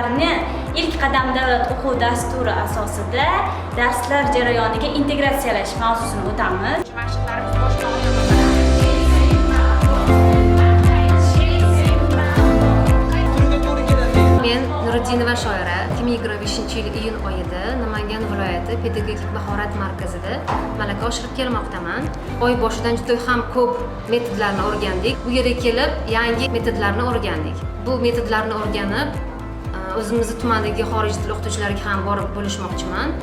o'quvchilarini ilk qadam davlat o'quv dasturi asosida darslar jarayoniga integratsiyalash mavzusini o'tamiz. Mashqlarimiz boshlanadi. Men Nuriddinova Shoira 2025-yil iyun oyida Namangan viloyati pedagogik mahorat markazida malaka oshirib kelmoqdaman. Oy boshidan juda ham ko'p metodlarni o'rgandik. Bu yerga kelib yangi metodlarni o'rgandik. Bu metodlarni o'rganib o'zimizni tumandagi xorij til o'qituvchilariga ham borib bo'lishmoqchiman.